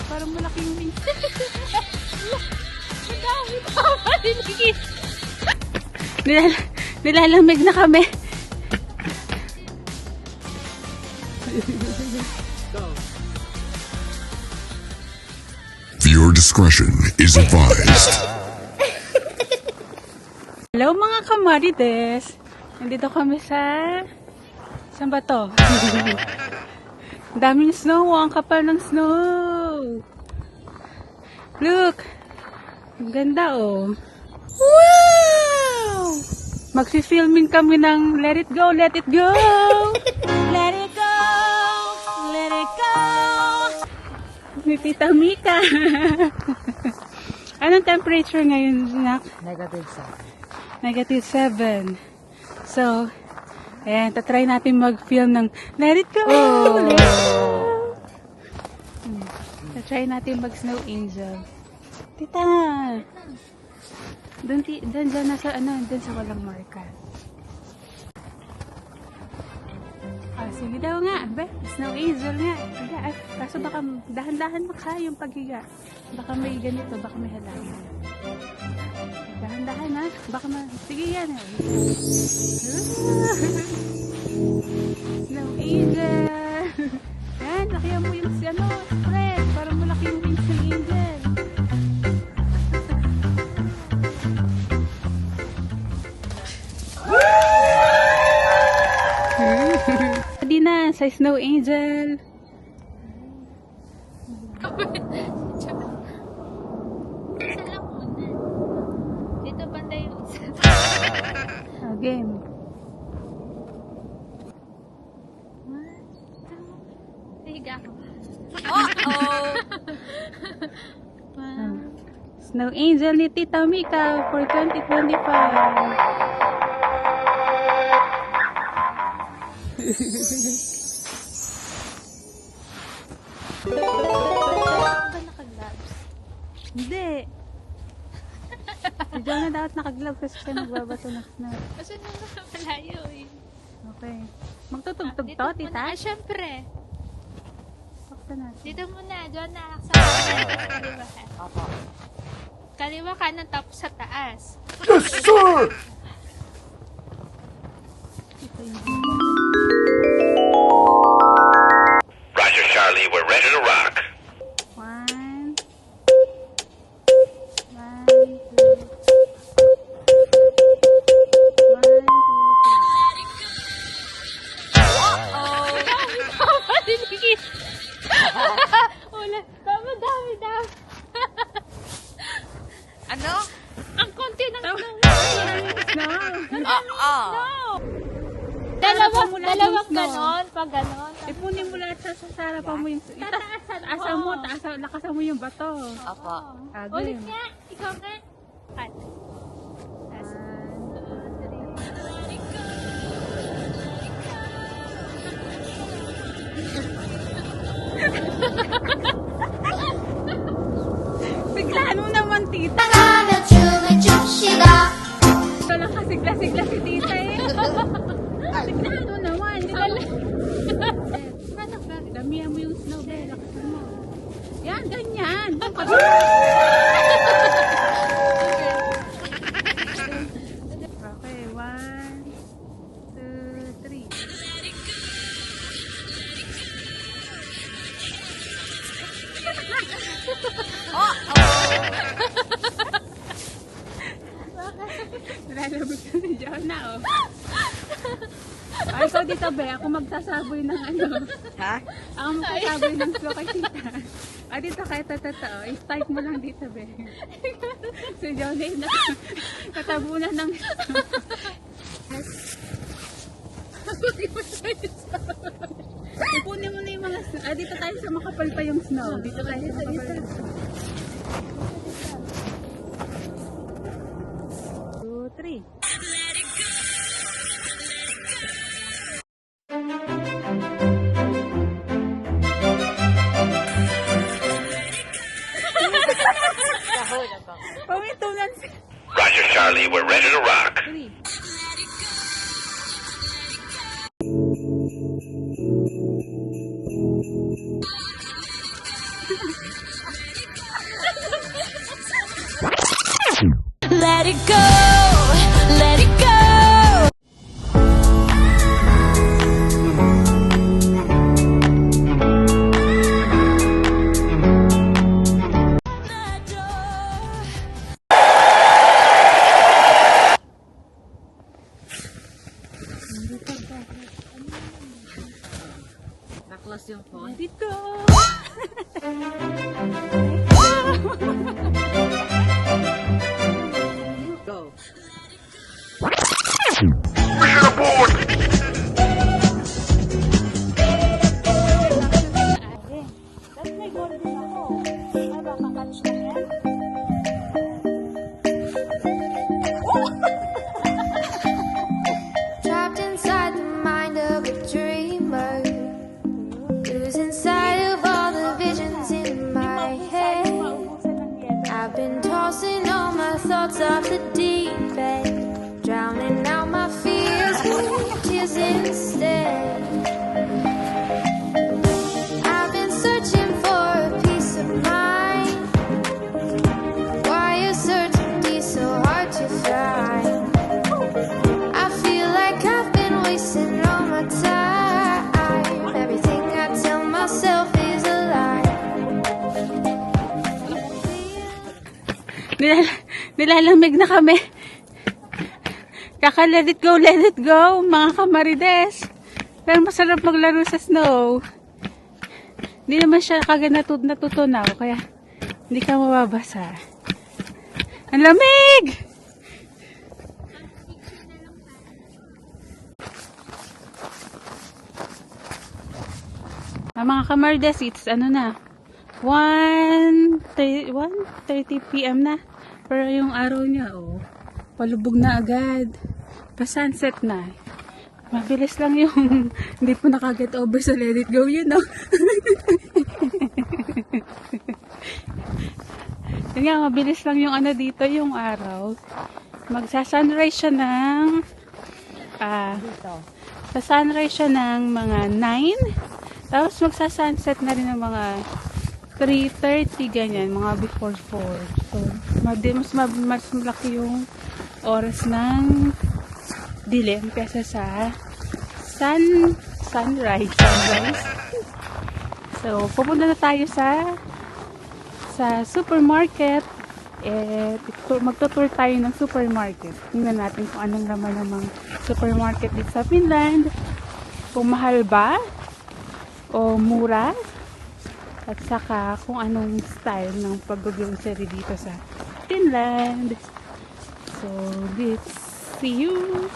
Parang malaking wings. Madami pa paligid. Nilalamig na kami. Viewer discretion is advised. Hello mga kamarides. Nandito kami sa... Saan ba to? Ang daming snow. Ang kapal ng snow. Look. Ang ganda oh. Wow! Magsi-filming kami ng Let It Go, Let It Go! Let it go! Let it go! Ni Tita Mika. Anong temperature ngayon, Nak? -7. So, ayan, tatry natin mag-film ng Let It Go! Let it go! Tatry natin mag-snow angel. Tita! Doon nasa, doon sa walang marka. Ah, sige daw nga. Snow angel nga. Kaso baka dahan-dahan maka yung paghiga. Baka may ganito, baka may halaman. Dahan-dahan ha. Baka sige yan eh. Snow angel. Yan, lakihan mo yung spread. Parang malaki yung wings ng angel. Hindi na, sa snow angel. Isa lang muna. Dito banda yung isa. Game. Higa ako. Snow angel ni Tita Mika for 2025. Ba naka-gloves? Hindi. Si Jonah dapat naka-glove kasi siya nagbabato ng snow. Kasi nung malayo eh. Okay. Magtutugtog Dito to, muna. tita? Syempre. Buksan natin. Dito muna. Diyan na. Sa kaliwa ka. Opo. Kaliwa kanan tapos sa taas. Yes, sir! Ito yung... Roger, Charlie, we're ready to rock. 1, 2, Paligid. Wala. Dami. Ano? Ang konti ng snow. snow. Dalawang ganon. Pag ganon. Ipunin mo lahat sa harapan mo yung... Taasan mo, lakasan mo yung bato. Opo. Ulit nga. Ikaw nga. Cut. Biglaan mo naman, tita. 나가면 춤을 춥시다. Ito lang kasigla-sigla si tita eh. Biglaan mo naman. Damihan mo yung snow, be. Lakasan mo. Yan, ganyan. Okay, 1, 2, 3. Nilalabot ka si Jonah, oh. Ay, ikaw dito, be. Ako magsasaboy ng ano. Ha? Ako magsasaboy ng slow kay tita. Ah, dito kahit totoo. I-start mo lang dito, be. Si Jonah yung natabunan ng ipunin mo na yung mga snow. Ah, dito tayo sa makapal pa yung snow. Dito tayo sa makapal yung snow. 2, 3. Pamitunan si Roger, Charlie, we're ready to rock. 3. Naklas yung phone. Let it go! Go. Tapos may goal din ako. Ay, baka catch na yan. Trapped inside the mind of a dreamer, losing sight of all the visions in my head. Maubusan ng yelo. I've been tossing all my thoughts off the deep end, drowning out my fears with tears instead. I've been searching for a peace of mind. Why is certainty so hard to find? I feel like I've been wasting all my time. Everything I tell myself is a lie. Nilalamig na kami. Kaka let it go, mga kamarides. Pero masarap maglaro sa snow. Hindi naman siya kagad natutunaw, kaya hindi ka mababasa. Ang lamig! Mga kamarides, it's ano na, 1:30 p.m. na. Pero yung araw niya, palubog na agad. Pa-sunset na. Mabilis lang yung hindi po nakaget over sa let it go, you know. Yun nga, mabilis lang yung ano dito, yung araw. Magsa-sunrise siya ng sa-sunrise siya ng mga 9. Tapos magsa-sunset na rin ng mga 3:30 ganyan, mga before 4. So, mas malaki yung oras ng dilim kaysa sa sunrise. So, pupunta na tayo sa supermarket. Magtutour tayo ng supermarket. Tingnan natin kung anong laman ng mga supermarket dito sa Finland. Kung mahal ba o mura. At saka kung anong style ng pag-grocery dito sa Finland. So, let's see you